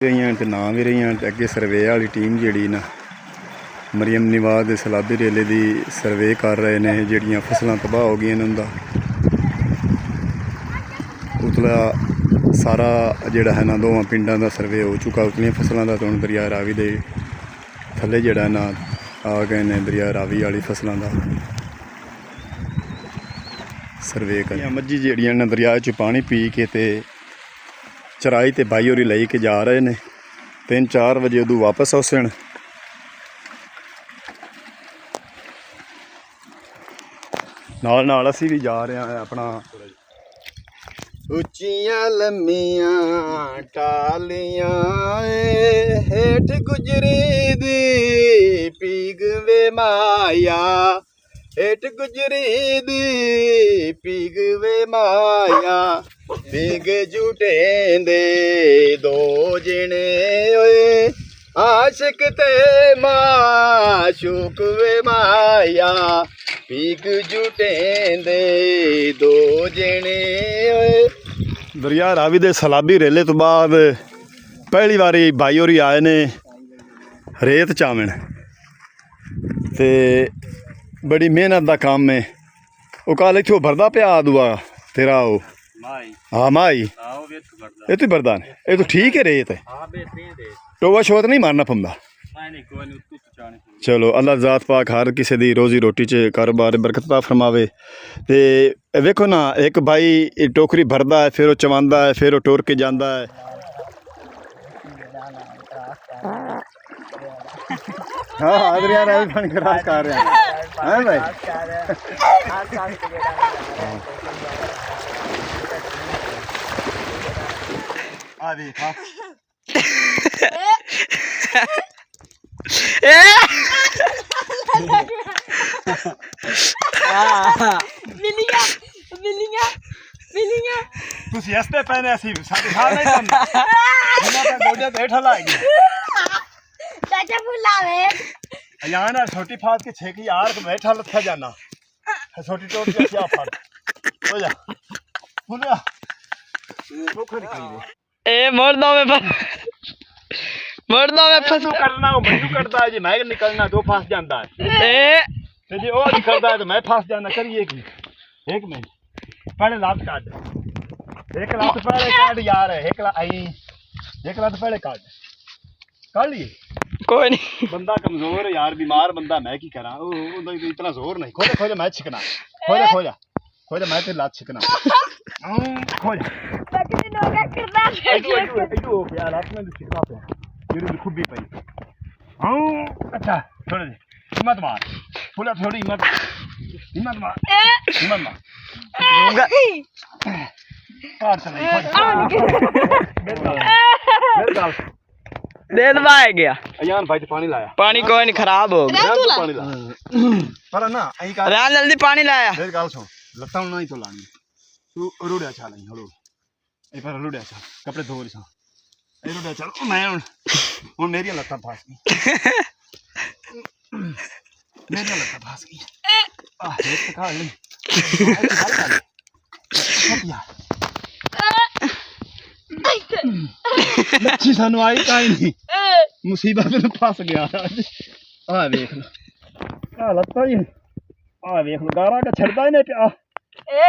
रही तो ना भी रही अगे सर्वे वाली टीम जी ना मरियम निवाज के सलाबी रेले की सर्वे कर रहे हैं जड़ियाँ फसलों तबाह हो गई उनका उतला सारा जोड़ा है ना दोवां पिंडों का सर्वे हो चुका उतलियां फसलों का तो हम दरिया रावी के थले जोड़ा ना आ गए ने दरिया रावी वाली फसलों का सर्वे कर मझी जड़ियाँ ने दरिया च पानी पी के ते चराई ते बाई होरी लई के जा रहे ने 3-4 बजे उदू वापस आउसन नाल नाल असी भी जा रहे हैं अपना उच्चियां लम्मियां टालियां हेठ गुजरी दी पीगवे माया हेठ गुजरी दी पीगवे माया पीग जुटेंदे दो जने ओए आशिक ते माशूक वे माया पीग जुटेंदे दो जने ओए। दरिया रावी दे सलाबी रेले तो बाद पहली बारी भाई होरी आए ने रेत चावन ते बड़ी मेहनत का काम है वो कल इत्थों भरदा पिया दुआ तेरा वो हाँ माई ये तो भरदा ये तो ठीक है रेत टोवा शोत नहीं मारना पौंदा चलो अल्लाह ज़ात पाक हर किसी दी रोजी रोटी च कारोबार बरकत फरमावे ते वेखो ना एक भाई टोकरी भरदा है फिर वो चवांदा है फिर वो टोर के जांदा है हाँ दरिया रावी पानी खराब कर रहे हैं भाई आ देखा मिलिया मिलिया मिलिया तुसी हस्ते पहने सी साडे हाल नहीं करना बिना पे गोडे बैठा लाएगी चाचा बुलावे यार ना छोटी फात के छेकी यार को बैठा लथा जाना छोटी टोट के क्या फात हो जा बोलिया पोखरी निकली ए मर्दों में फंस करना वो मनु करता है जी मैं निकलना दो फंस जाता है ए ते जी वो निकलता है तो मैं फंस जाना करिए एक मिनट पहले लात काट एक लात पहले काट यार एक लात पहले काट लिए कोई नहीं बंदा कमजोर है यार बीमार बंदा मैं की करा इतना जोर नहीं खोजा मैं छिकना खोजा मैं तेरी लात छिकना खोजा बकरी नोगा करना हो गया लात में छिकना पे मेरी खुब्बी पई अच्छा थोड़ी हिम्मत मार फुला थोड़ी हिम्मत मार काट चल दे दबाया गया अयान भाई पानी लाया पानी कोई नहीं खराब हो गया पानी लाया पर ना अई का रान जल्दी पानी लाया मेरी गल सुन लत्ता नहीं तो लानी तू रुड़िया छा नहीं हड़ो ए पर रुड़िया छा कपड़े धो रही सा ए रुड़िया चल मैं हुन मेरी लत्ता फस गई मेरी लत्ता फस गई आ एक खा ले अच्छी सानू आई काई नहीं मुसीबत में फस गया आ देख लो आ लत्ता ही आ देख लो गारा का छड़दा ही नहीं पिया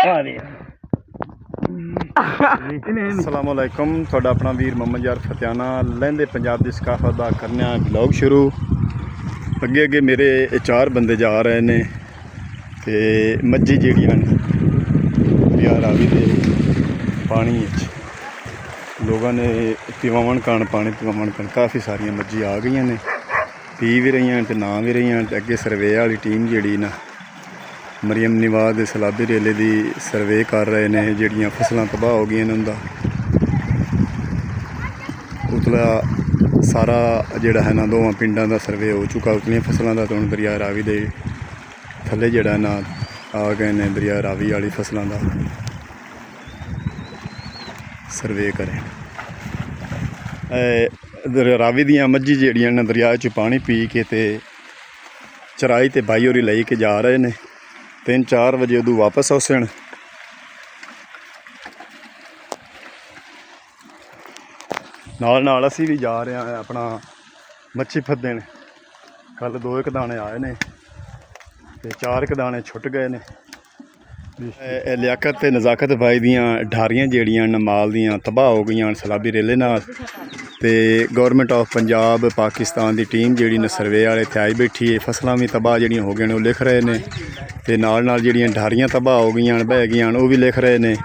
आ देख अस्सलाम वालेकुम थोड़ा अपना वीर मोहम्मद यार फतियाना लहंदे पंजाब की सकाफत का करने ब्लॉग शुरू अगे अगे मेरे 4 बंदे जा रहे ने ते मज्जी जेड़ियां दरिया रावी दे पानी लोगों ने पिवावन कण पानी पिवावन कण काफ़ी सारिया मज्जी आ गई ने पी भी रही हैं तो ना भी रही हैं अगे सर्वे वाली टीम जी ना मरियम निवाज के सलाबी रेले की सर्वे कर रहे हैं जड़ियाँ फसलों तबाह हो गई उनका उतला सारा जोड़ा है ना दोवां पिंडों का सर्वे हो चुका उतलियां फसलों का तो हम दरिया रावी के थले जोड़ा ना आ गए ने दरिया रावी वाली फसलों का सर्वे करें रावी दियाँ मझी जड़ियाँ ने दरिया च पानी पी के ते चराई ते बाई होरी लई के जा रहे हैं 3-4 बजे उदू वापस आउसन ਨਾਲ ਨਾਲ ਅਸੀਂ ਵੀ ਜਾ ਰਹੇ ਹਾਂ ਆਪਣਾ ਮੱਛੀ ਫੱਦਣ। ਕੱਲ 2 ਦਾਣੇ ਆਏ ਨੇ ਤੇ 4 ਦਾਣੇ ਛੁੱਟ ਗਏ ਨੇ। ਇਹ ਲਿਆਕਤ ਤੇ ਨਜ਼ਾਕਤ ਬਾਈ ਦੀਆਂ ਢਾਰੀਆਂ ਜਿਹੜੀਆਂ ਨਮਾਲ ਦੀਆਂ ਤਬਾਹ ਹੋ ਗਈਆਂ ਸਲਾਬੀ ਰੇਲੇ ਨਾਲ। ਤੇ government of Punjab Pakistan the team ਜਿਹੜੀ ਨੇ ਸਰਵੇ ਵਾਲੇ ਇੱਥੇ ਆਈ ਬੈਠੀ ਹੈ। ਫਸਲਾਂ ਵੀ ਤਬਾਹ ਜਿਹੜੀਆਂ ਹੋ ਗਈਆਂ ਨੇ ਉਹ ਲਿਖ ਰਹੇ ਨੇ ਤੇ ਨਾਲ ਨਾਲ ਜਿਹੜੀਆਂ ਢਾਰੀਆਂ ਤਬਾਹ ਹੋ ਗਈਆਂ ਬਹਿ ਗਈਆਂ ਉਹ ਵੀ ਲਿਖ ਰਹੇ ਨੇ।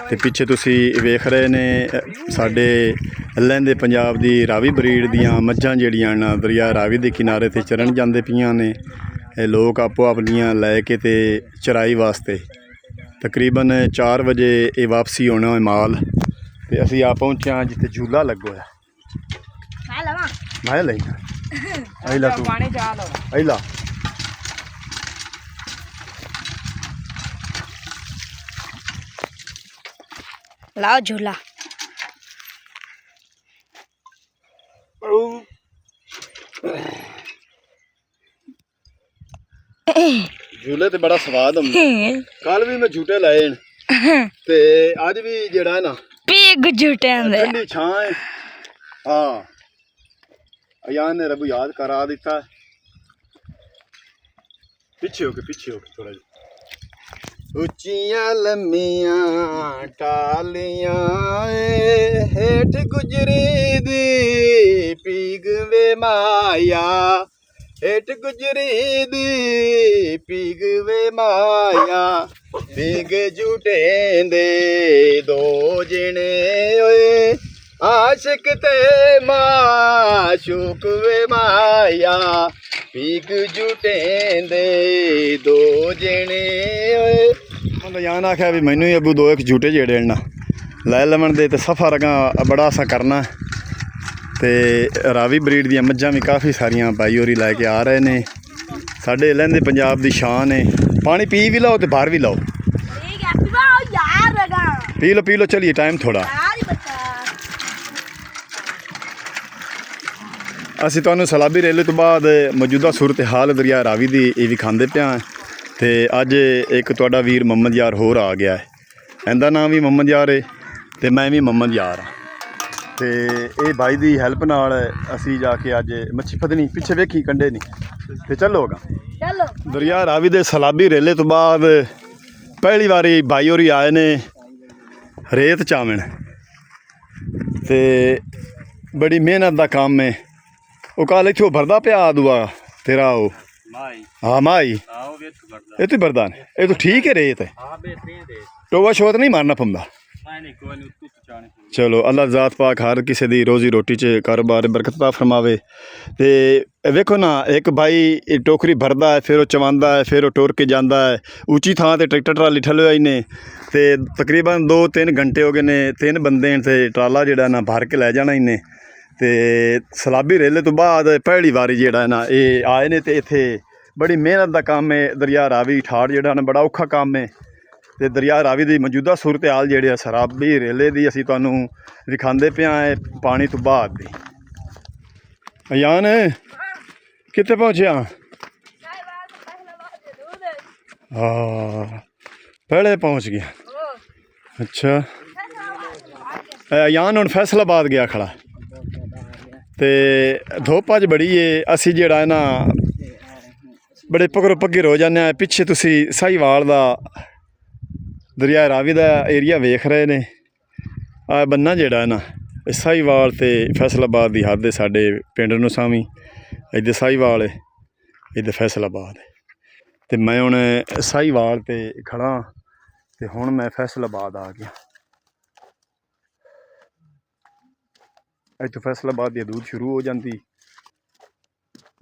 ਤੇ ਪਿੱਛੇ ਤੁਸੀਂ ਵੇਖ ਰਹੇ ਨੇ ਸਾਡੇ ਲਹਿੰਦੇ ਪੰਜਾਬ ਦੀ ਰਾਵੀ ਬਰੀਡ ਦੀਆਂ ਮੱਝਾਂ ਜਿਹੜੀਆਂ ਨਾ ਦਰਿਆ ਰਾਵੀ ਦੇ ਕਿਨਾਰੇ ਤੇ ਚਰਨ ਜਾਂਦੇ ਪਈਆਂ ਨੇ। ਇਹ ਲੋਕ ਆਪੋ ਆਪਣੀਆਂ ਲੈ ਕੇ ਤੇ ਚਰਾਈ ਵਾਸਤੇ ਤਕਰੀਬਨ 4 ਵਜੇ ਇਹ ਵਾਪਸੀ ਹੋਣਾ ਹੈ ਮਾਲ। ਤੇ ਅਸੀਂ ਆ ਪਹੁੰਚੇ ਹਾਂ ਜਿੱਥੇ ਝੂਲਾ ਲੱਗੋ ਹੈ। ਮੈਂ ਲੈਣਾ ਅਹਿਲਾ ਤੂੰ ਪਾਣੀ ਚਾਹ ਲਓ। ਅਹਿਲਾ लाओ झूला। झूले ते बड़ा स्वाद ਹੁੰਦਾ। ਕੱਲ ਵੀ ਮੈਂ ਝੂਟੇ ਲਾਏ ਤੇ ਅੱਜ ਵੀ ਜਿਹੜਾ ਨਾ पिग झूटे आंदे ਠੰਡੀ ਛਾਂ ਹੈ। ਹਾਂ ਅਯਾਨ ਨੇ ਰੱਬ ਯਾਦ ਕਰਾ ਦਿੱਤਾ। ਪਿੱਛੇ ਹੋ ਕੇ ਥੋੜਾ ਜਿਹਾ। ਉੱਚੀਆਂ ਲੰਮੀਆਂ ਟਾਲੀਆਂ ਏ ਹੇਠ ਗੁਜਰੀ ਦੀ ਪੀਗ ਵੇ ਮਾਇਆ। ਹੇਠ ਗੁਜਰੀ ਦੀ ਪੀਗ ਵੇ ਮਾਇਆ। ਪੀਗ ਝੂਟੇ ਦੇ 2 ਜਣੇ ਓਏ ਆਸ਼ਿਕ ਤੇ ਮਾਸ਼ੂਕ ਵੇ ਮਾਇਆ। ਪੀਗ ਝੂਟੇ ਦੇ 2 ਜਣੇ ਓਏ। ਉਹਦਾ ਜਾਨ ਆਖਿਆ ਵੀ ਮੈਨੂੰ ਹੀ ਅੱਗੂ 2 ਝੂਟੇ ਜਿਹੜੇ ਨਾ ਲੈ ਲਵਣ ਦੇ ਤੇ ਸਫਰ ਅਗਾਂ ਬੜਾ ਅਸਾਂ ਕਰਨਾ। ਤੇ ਰਾਵੀ ਬਰੀਡ ਦੀਆਂ ਮੱਝਾਂ ਵੀ ਕਾਫੀ ਸਾਰੀਆਂ ਬਾਈ ਹੋਰੀ ਲੈ ਕੇ ਆ ਰਹੇ ਨੇ। ਸਾਡੇ ਲਹਿੰਦੇ ਪੰਜਾਬ ਦੀ ਸ਼ਾਨ ਹੈ। ਪਾਣੀ ਪੀ ਵੀ ਲਓ ਤੇ ਬਾਹਰ ਵੀ ਲਓ। ठीक है पिलाओ यार लगा पी लो चलिए टाइम थोड़ा। यार ही बता ਅਸੀਂ ਤੁਹਾਨੂੰ ਸਲਾਬੀ ਰੇਲੇ ਤੋਂ ਬਾਅਦ ਮੌਜੂਦਾ ਸੂਰਤ ਹਾਲ ਦਰਿਆ ਰਾਵੀ ਦੀ ਇਹ ਵਿਖਾਉਂਦੇ ਪਿਆ। ਤੇ ਅੱਜ ਇੱਕ ਤੁਹਾਡਾ ਵੀਰ ਮੁਹੰਮਦ ਯਾਰ ਹੋਰ ਆ ਗਿਆ ਹੈ। ਇਹਦਾ ਨਾਮ ਵੀ ਮੁਹੰਮਦ ਯਾਰ ਹੈ ਤੇ ਮੈਂ ਵੀ ਮੁਹੰਮਦ ਯਾਰ ਹਾਂ। ਤੇ ਇਹ ਬਾਈ ਦੀ ਹੈਲਪ ਨਾਲ ਅਸੀਂ ਜਾ ਕੇ ਅੱਜ ਮੱਛੀ ਫੜਨੀ। ਪਿੱਛੇ ਵੇਖੀ ਕੰਡੇ ਨਹੀਂ ਤੇ ਚੱਲੋਗਾ। चलो ਦਰਿਆ ਰਾਵੀ ਦੇ ਸਲਾਬੀ ਰੇਲੇ ਤੋਂ ਬਾਅਦ ਪਹਿਲੀ ਵਾਰੀ ਬਾਈ ਹੋਰੀ ਆਏ ਨੇ ਰੇਤ ਚਾਵਣ। ਤੇ ਬੜੀ ਮਿਹਨਤ ਦਾ ਕੰਮ ਹੈ। ਉਹ ਕੱਲ ਇੱਥੋਂ ਭਰਦਾ ਪਿਆ ਦੁਆ ਤੇਰਾ ਉਹ ਹਾਂ ਮਾਈ ਇਹ ਤੋਂ ਬਰਦਾਨ ਇਹ ਤਾਂ ਠੀਕ ਹੈ ਰੇਤ ਹੈ। ਟੋਆ ਸ਼ੋਤ ਨਹੀਂ ਮਾਰਨਾ ਪੰਦਾ। ਚਲੋ ਅੱਲਾ ਜ਼ਾਤ ਪਾਕ ਹਰ ਕਿਸੇ ਦੀ ਰੋਜ਼ੀ ਰੋਟੀ 'ਚ ਕਾਰੋਬਾਰ ਬਰਕਤ ਪਾ ਫਰਮਾਵੇ। ਤੇ ਵੇਖੋ ਨਾ ਇੱਕ ਬਾਈ ਟੋਕਰੀ ਭਰਦਾ ਹੈ ਫਿਰ ਉਹ ਚਵਾਉਂਦਾ ਹੈ ਫਿਰ ਉਹ ਟੁਰ ਕੇ ਜਾਂਦਾ ਹੈ। ਉੱਚੀ ਥਾਂ 'ਤੇ ਟਰੈਕਟਰ ਟਰਾਲੀ ਠੱਲੇ ਆਈ ਨੇ ਤੇ ਤਕਰੀਬਨ 2-3 ਘੰਟੇ ਹੋ ਗਏ ਨੇ। 3 ਬੰਦੇ ਤੇ ਟਰਾਲਾ ਜਿਹੜਾ ਨਾ ਭਰ ਕੇ ਲੈ ਜਾਣਾ ਇਹਨੇ। ਤੇ ਸਲਾਬੀ ਰੇਲੇ ਤੋਂ ਬਾਅਦ ਪਹਿਲੀ ਵਾਰੀ ਜਿਹੜਾ ਨਾ ਇਹ ਆਏ ਨੇ ਤੇ ਇੱਥੇ ਬੜੀ ਮਿਹਨਤ ਦਾ ਕੰਮ ਹੈ। ਦਰਿਆ ਰਾਵੀ ਠਾੜ ਜਿਹੜਾ ਨਾ ਬੜਾ ਔਖਾ ਕੰਮ ਹੈ। ਤੇ ਦਰਿਆ ਰਾਵੀ ਦੀ ਮੌਜੂਦਾ ਸੂਰਤ ਹਾਲ ਜਿਹੜੇ ਆ ਸਲਾਬੀ ਰੇਲੇ ਦੀ ਅਸੀਂ ਤੁਹਾਨੂੰ ਵਿਖਾਉਂਦੇ ਪਿਆ ਹੈ ਪਾਣੀ ਤੋਂ ਬਾਅਦ ਦੀ। ਅਯਾਨ ਕਿੱਥੇ ਪਹੁੰਚਿਆ? ਹਾਂ ਪਹਿਲੇ ਪਹੁੰਚ ਗਿਆ। ਅੱਛਾ ਅਯਾਨ ਹੁਣ ਫੈਸਲਾਬਾਦ ਗਿਆ ਖੜਾ ਤੇ ਧੁੱਪ ਅੱਜ ਬੜੀ ਏ। ਅਸੀਂ ਜਿਹੜਾ ਨਾ ਬੜੇ ਪਕੜੋ ਪੱਗੇ ਹੋ ਜਾਂਦੇ ਹਾਂ। ਪਿੱਛੇ ਤੁਸੀਂ ਸਾਹੀਵਾਲ ਦਾ ਦਰਿਆ ਰਾਵੀ ਦਾ ਏਰੀਆ ਵੇਖ ਰਹੇ ਨੇ। ਆ ਬੰਨਾ ਜਿਹੜਾ ਨਾ ਇਹ ਸਾਹੀਵਾਲ ਤੇ ਫੈਸਲਾਬਾਦ ਦੀ ਹੱਦ ਹੈ ਸਾਡੇ ਪਿੰਡ ਨੂੰ ਸਾਵੀਂ। ਇੱਧਰ ਸਾਹੀਵਾਲ ਹੈ ਇੱਧਰ ਫੈਸਲਾਬਾਦ ਹੈ। ਤੇ ਮੈਂ ਹੁਣ ਸਾਹੀਵਾਲ ਤੇ ਖੜਾ ਤੇ ਹੁਣ ਮੈਂ ਫੈਸਲਾਬਾਦ ਆ ਗਿਆ। ਇੱਥੋਂ ਫੈਸਲਾਬਾਦ ਦੀ ਹਦੂਦ ਸ਼ੁਰੂ ਹੋ ਜਾਂਦੀ।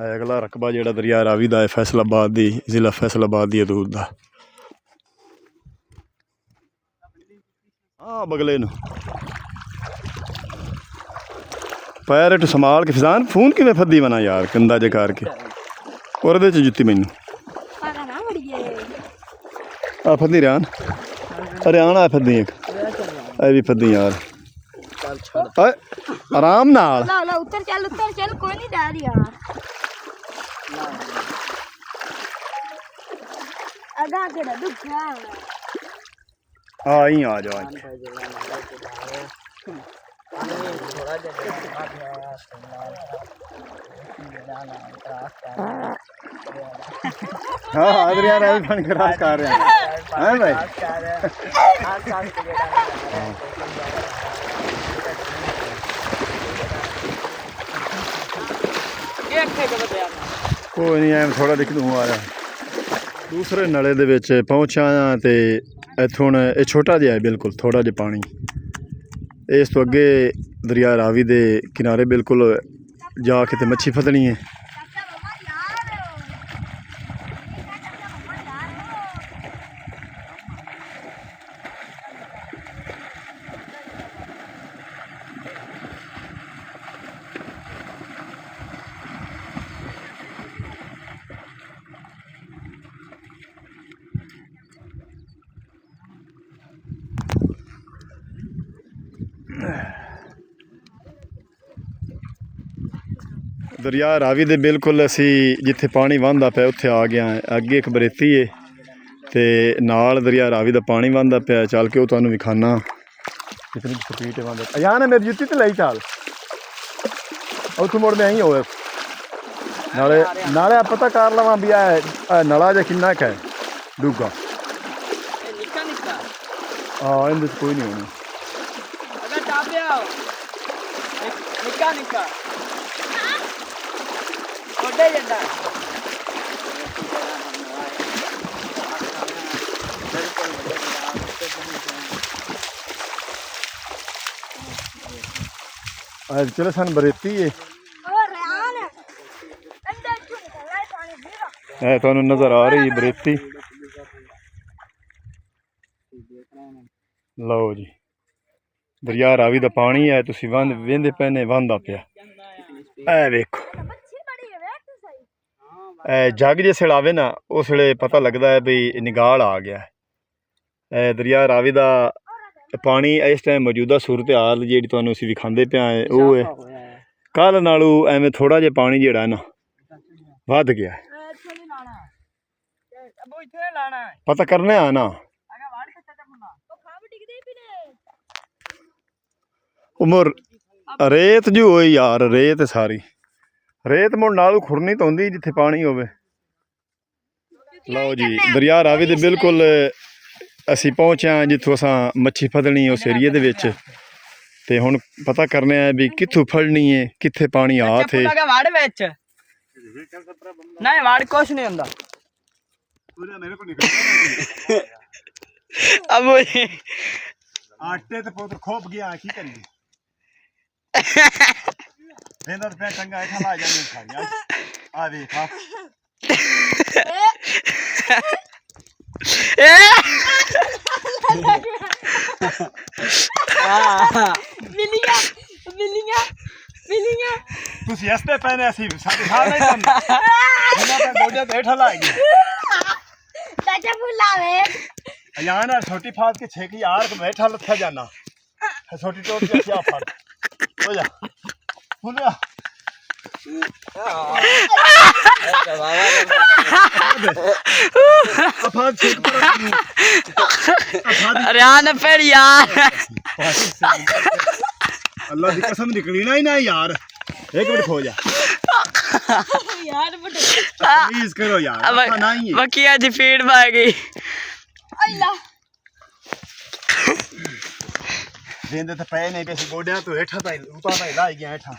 ਅਗਲਾ ਰਕਬਾ ਜਿਹੜਾ ਦਰਿਆ ਰਾਵੀ ਦਾ ਹੈ ਫੈਸਲਾਬਾਦ ਦੀ ਜ਼ਿਲ੍ਹਾ ਫੈਸਲਾਬਾਦ ਦੀ ਹਦੂਦ ਦਾ। ਹਾਂ ਬਗਲੇ ਨੂੰ ਪੈਰ ਹੇਠ ਸੰਭਾਲ ਕੇ ਫਿਜ਼ਾਨ ਫੋਨ ਕਿਵੇਂ ਫੱਦੀ ਬਣਾ ਯਾਰ ਕੰਦਾ ਜੇ ਕਰਕੇ ਉਹਦੇ 'ਚ ਜੁੱਤੀ ਮੈਨੂੰ पारा ना बढ़िए ਆ ਫੱਦੀ ਰਿਆਨ ਰਿਆਨ ਆ ਫੱਦੀ ਇੱਕ ਇਹ ਵੀ ਫੱਦੀ ਯਾਰ ਓਏ ਆਰਾਮ ਨਾਲ ला ला उतर चल कोई नहीं डर यार आगा के दुख है ਹਾਂ ਹੀ ਆ ਜਾ हाँ आदरिया रहा भी पानी खराब कर रहे हैं भाई ਕੋਈ ਨਹੀਂ ਐਂ ਥੋੜਾ ਦਿਖ ਦੂੰ ਆ ਰਿਹਾ ਦੂਸਰੇ ਨਲੇ ਦੇ ਵਿੱਚ ਪਹੁੰਚਿਆ ਆ ਤੇ ਇੱਥੋਂ ਹੁਣ ਇਹ ਛੋਟਾ ਜਿਹਾ ਹੈ ਬਿਲਕੁਲ ਥੋੜਾ ਜਿਹਾ ਪਾਣੀ ਇਸ ਤੋਂ ਅੱਗੇ ਦਰਿਆ ਰਾਵੀ ਦੇ ਕਿਨਾਰੇ ਬਿਲਕੁਲ ਜਾ ਕੇ ਤੇ ਮੱਛੀ ਫੜਨੀ ਹੈ ਦਰਿਆ ਰਾਵੀ ਦੇ ਬਿਲਕੁਲ ਅਸੀਂ ਜਿੱਥੇ ਪਾਣੀ ਵਹਿੰਦਾ ਪਿਆ ਉੱਥੇ ਆ ਗਿਆ ਅੱਗੇ ਇੱਕ ਬਰੇਤੀ ਏ ਤੇ ਨਾਲ ਦਰਿਆ ਰਾਵੀ ਦਾ ਪਾਣੀ ਵਹਿੰਦਾ ਪਿਆ ਚੱਲ ਕੇ ਉਹ ਤੁਹਾਨੂੰ ਵਿਖਾਣਾ ਕਿਤਨੀ ਸਪੀਡ ਵਹਿੰਦਾ ਅਜਾਨ ਹੈ ਮੇਰੀ ਜੁੱਤੀ ਤੇ ਲਈ ਚੱਲ ਉੱਥੋਂ ਮੁੜ ਮੈਂ ਹੀ ਹੋਵੇ ਨਾਲੇ ਨਾਲੇ ਪਤਾ ਕਰ ਲਵਾਂ ਵੀ ਆ ਨਲਾ ਜਿਹਾ ਕਿੰਨਾ ਕੁ ਹੈ ਡੂੰਘਾ ਹਾਂ ਇਹਦੇ 'ਚ ਕੋਈ ਨਹੀਂ ਹੋਣੀ चलो सन बरेती है तुहानू नजर आ रही बरेती लो जी दरिया रावी दा पानी है तुसी वेंदे पैने वहंदा पिया ए वेखो जग जिस आवे ना उस वे पता लगता है भी निगाल आ गया है दरिया रावी का पानी इस टाइम मौजूदा सूरत हाल जी तुहानू असीं विखांदे पिया है वो है कल नालों एवें थोड़ा जिहा पानी जिहड़ा है ना वध गया पता करना है ना उमर रेत जो होई यार रेत सारी रेत मुड़ नालों खुरनी तो होंदी जिथे पानी होवे लो जी दरिया रावी दे बिल्कुल असी पहुंचे हाँ जिथों असां मच्छी फड़नी उस एरिए दे विच ते हुण पता करने है भी कित्थों फड़नी है कित्थे पानी आ थे वाड़ विच नहीं वाड़ कुछ नहीं हुंदा मेरे को निकल अब आटे ते पुत्र खोप गया की करिए वेंदा ते चंगा ऐठा ला जाने सारियां आ वेख मिलिया मिलिया मिलिया तुसी हसते पैने असी साडे साल नहीं करना बिना पे गोडे ते हेठा लाएगी चाचा बुलावे अयान और छोटी फात के छेकी यार को बैठा लथा जाना छोटी टोट के क्या फट हो जा बोलिया अरे आने फिर यार अल्लाह की कसम निकली ना ही ना यार एक मिनट खो जा यार प्लीज करो यार नहीं है मक्खियां जी फीड पा गई अल्लाह देंदे तो पे नहीं पैसे गोडियां तो हेठा ताई उता ताई लाई गया हेठा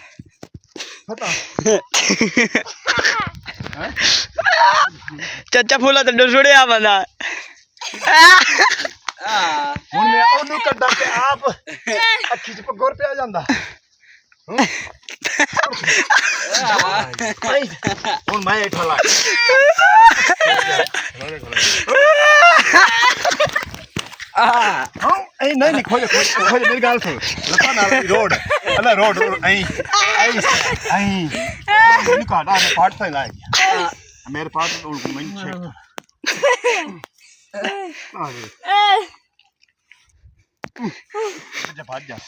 पता चाचा फूला तो डुसड़िया बंदा हुन मैं ओनू कड्डा के आप अखी च पगोर पे आ जांदा हुन मैं हेठा ला हाँ ऐ नहीं खोज मेरी गाल सुन लता नाल रोड अल्लाह रोड ऐ नहीं काटा है पार्ट से लाए मेरे पास मैं चेक जब भाग जा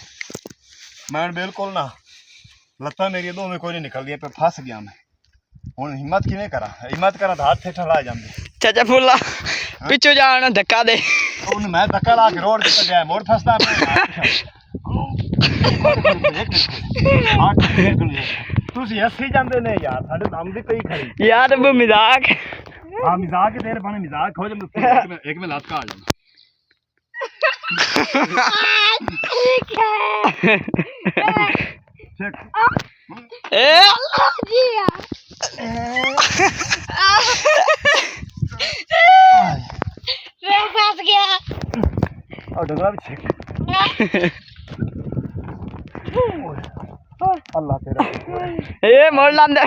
मैं बिल्कुल ना लता मेरी दो में कोई नहीं निकल दिया पे फंस गया मैं हुन हिम्मत किवें करा हिम्मत करा तो हाथ हेठा ला जांदे चाचा फूला पिछू जाना धक्का दे मैं धक्का ला के रोड पे गया मोड़ फसदा ਤੁਸੀਂ ਹੱਸੀ ਜਾਂਦੇ ਨੇ ਯਾਰ ਸਾਡੇ ਦਮ ਦੀ ਪਈ ਖੜੀ यार वो मजाक हाँ मजाक है तेरे पाने मजाक हो जाए एक में लात का आ जाना ठीक है चेक ए जी मैं फंस गया और डगरा भी चेक अल्लाह तेरा ए मोड़ लांदे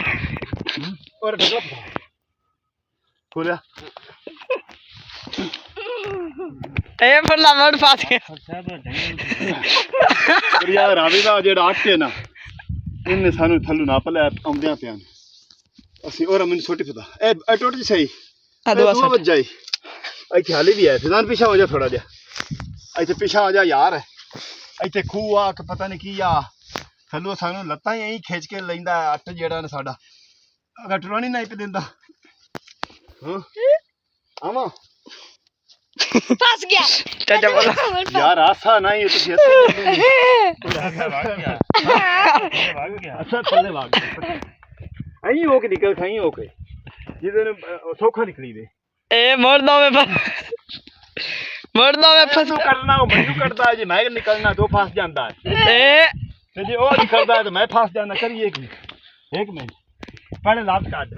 और डगरा खोलिया ए फरला मोड़ फस गया यार रावी ਦਾ ਜਿਹੜਾ ਆਟੇ ਨਾ ਇਹਨੇ ਸਾਨੂੰ ਥੱਲੋਂ ਨਾਪ ਲਿਆ ਆਉਂਦਿਆਂ ਪਿਆ ਅਸੀਂ ਔਰ ਮੈਨੂੰ ਛੋਟੀ ਪਤਾ ਇਹ ਟੁੱਟ ਜੀ ਸਹੀ ਅਦਵਾ ਦੋ ਵੱਜ ਜਾਈ ਇੱਥੇ ਹਾਲੇ ਵੀ ਹੈ ਫਿਜ਼ਾਨ ਪਿਛਾ ਹੋ ਜਾ ਥੋੜਾ ਜਿਹਾ ਇੱਥੇ ਪਿਛਾ ਹੋ ਜਾ ਯਾਰ ਇੱਥੇ ਖੂਹ ਆ ਕਿ ਪਤਾ ਨਹੀਂ ਕੀ ਆ ਥੱਲੋਂ ਸਾਨੂੰ ਲੱਤਾਂ ਹੀ ਐਂ ਖਿੱਚ ਕੇ ਲੈਂਦਾ ਅੱਟ ਜਿਹੜਾ ਨਾ ਸਾਡਾ ਅਗਰ ਟਰਾਣੀ ਨਹੀਂ ਪੇ ਦਿੰਦਾ ਹਾਂ ਆਵਾਂ फंस गया चाचा बोला यार आसा नहीं ਤੁਸੀਂ ऐसे भाग गया अच्छा थल्ले भाग गया ਐਂ ਹੋ ਕੇ ਨਿਕਲ ਖਾਈ ਹੋ ਕੇ ਜਿਹਦੇ ਨੂੰ ਸੌਖਾ ਨਿਕਲੀ ਵੇ ए मोड़ दो में मोड़ दो में फस ਨੂੰ ਕੱਢਣਾ ਉਹ ਮੈਨੂੰ ਕੱਢਦਾ ਜੇ ਮੈਂ ਨਿਕਲਣਾ तो फंस ਜਾਂਦਾ है ए ਤੇ ਜੇ ਉਹ ਨਿਕਲਦਾ है तो मैं फंस जाना करिए एक मिनट पहले लात काट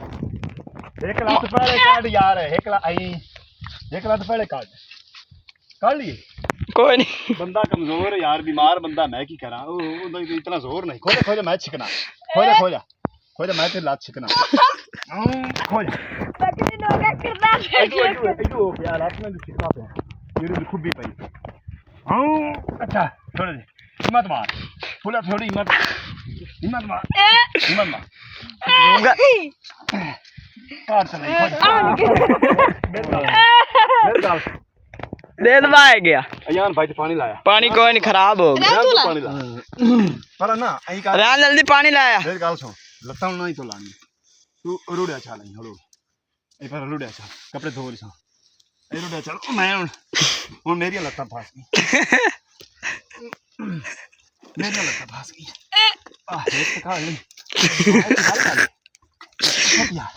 एक लात पहले काट यार एक लात पहले काट लिए कोई नहीं बंदा कमजोर है यार बीमार बंदा मैं की करा इतना जोर नहीं खोजा मैं छिकना खोजा मैं तेरी लात छिकना खोजा पकड़े लोग करना इधर हो गया लात में छिकना पे मेरी खुद भी पई अच्छा थोड़ा हिम्मत मार फुला थोड़ी हिम्मत मार काट चले खोजा दे दबाया गया अयान भाई तो पानी लाया पानी कोई नहीं खराब हो गया पानी ला पर ना अई का रान जल्दी पानी लाया मेरी गल सुन लत्ता नहीं तो लानी तू रुड़िया छा लाई हलो ए पर रुड़िया छा कपड़े धो रही सा ए रुड़िया चल मैं हुन मेरी लत्ता फस गई मेरी लत्ता फस गई आ एक खा ले यार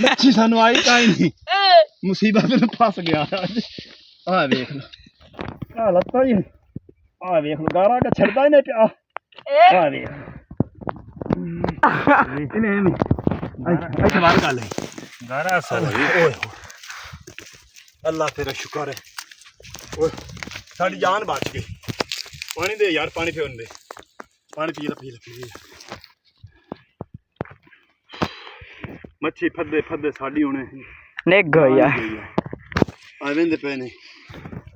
मच्छी सानू आई काई नहीं मुसीबत में फस गया आ देख लो आ लत्ता ही आ देख लो गारा का छड़दा ही नहीं पिया आ देख इन्हें नहीं ऐसे बाहर का ले गारा सल ओए अल्लाह तेरा शुक्र है ओए साडी जान बच गई पानी दे यार पानी पियोन दे पानी पी ले मच्छी फद्दे साड़ी हुणे निक गया आवेंदे पे ने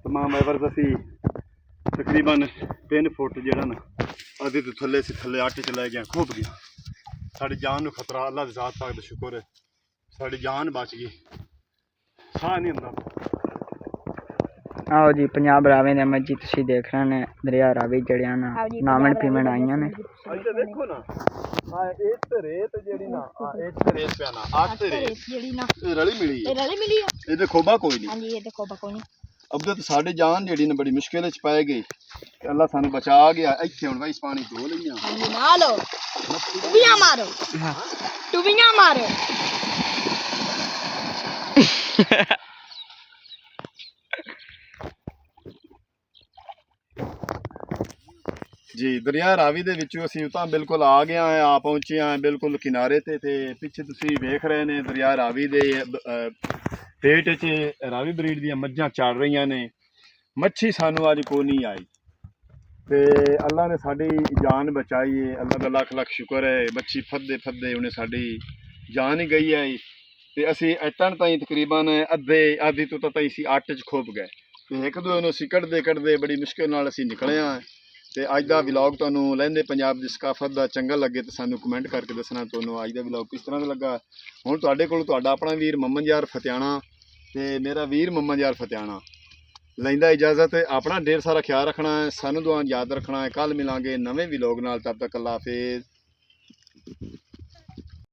तमाम एवर असी तकरीबन 3 फुट जेड़ा ना आधे तो थल्ले से थल्ले आटे च लै गया खूब गया साड़ी जान नूं खतरा अल्लाह दी ज़ात पाक दा शुक्र है साड़ी जान बच गई साह नहीं हुंदा आओ जी पंजाब रावे ने मजी तुसी देख रहे ने दरिया रावी जड़ियां ना नामन पीमन आईयां ने अच्छा देखो ना आ एक रेत जेड़ी ना आ एक रेत पे ना आठ रेत जेड़ी ना रली मिली है रली मिली है ये देखो बा कोई नहीं हां जी ये देखो बको नहीं अब तो साड़ी जान जेड़ी ना बड़ी मुश्किल च पाए गई अल्लाह सानू बचा गया इत्थे हुण भाई पानी धो लईयां हां जी ना लो टुबियां मारो टुबियां मारो जी दरिया रावी ਦੇ ਵਿੱਚੋਂ ਅਸੀਂ ਤਾਂ ਬਿਲਕੁਲ ਆ ਗਏ ਆ ਪਹੁੰਚੇ ਆ ਬਿਲਕੁਲ ਕਿਨਾਰੇ ਤੇ ਪਿੱਛੇ ਤੁਸੀਂ ਵੇਖ ਰਹੇ ਨੇ ਦਰਿਆ ਰਾਵੀ ਦੇ ਪੇਟ 'ਚ ਰਾਵੀ ਬਰੀਡ ਦੀਆਂ ਮੱਝਾਂ ਚੜ ਰਹੀਆਂ ਨੇ ਮੱਛੀ ਸਾਨੂੰ ਅੱਜ ਕੋਈ ਨਹੀਂ ਆਈ ਤੇ ਅੱਲਾ ਨੇ ਸਾਡੀ ਜਾਨ ਬਚਾਈ ਹੈ ਅੱਲਾ ਦਾ ਲੱਖ ਲੱਖ ਸ਼ੁਕਰ ਹੈ ਮੱਛੀ ਫੱਦੇ ਉਹਨੇ ਸਾਡੀ ਜਾਨ ਹੀ ਗਈ ਹੈ ਤੇ ਅਸੀਂ ਇਤਨ ਤਾਈਂ ਤਕਰੀਬਨ ਆਧੀ ਤੋਂ ਤਾਂ ਅਸੀਂ ਆਟੇ 'ਚ ਖੋਪ ਗਏ ਤੇ ਇੱਕ ਦੋ ਨੂੰ ਅਸੀਂ ਕੱਢਦੇ ਬੜੀ ਮੁਸ਼ਕਿਲ ਨਾਲ ਅਸੀਂ ਨਿਕਲੇ ਆ ਤੇ ਅੱਜ ਦਾ ਵਲੌਗ ਤੁਹਾਨੂੰ ਲਹਿੰਦੇ ਪੰਜਾਬ ਦੀ ਸਕਾਫਤ ਦਾ ਚੰਗਾ ਲੱਗੇ ਤੇ ਸਾਨੂੰ ਕਮੈਂਟ ਕਰਕੇ ਦੱਸਣਾ ਤੁਹਾਨੂੰ ਅੱਜ ਦਾ ਵਲੌਗ ਕਿਸ ਤਰ੍ਹਾਂ ਦਾ ਲੱਗਾ ਹੁਣ ਤੁਹਾਡੇ ਕੋਲ ਤੁਹਾਡਾ ਆਪਣਾ ਵੀਰ ਮੁਹੰਮਦ ਯਾਰ ਫਤਿਆਣਾ ਤੇ ਮੇਰਾ ਵੀਰ ਮੁਹੰਮਦ ਯਾਰ ਫਤਿਆਣਾ ਲੈਂਦਾ ਇਜਾਜ਼ਤ ਆਪਣਾ ਢੇਰ ਸਾਰਾ ਖਿਆਲ ਰੱਖਣਾ ਹੈ ਸਾਨੂੰ ਦੁਆ ਯਾਦ ਰੱਖਣਾ ਹੈ ਕੱਲ ਮਿਲਾਂਗੇ ਨਵੇਂ ਵਲੌਗ ਨਾਲ ਤਦ ਤੱਕ ਅੱਲਾ ਹਾਫਿਜ਼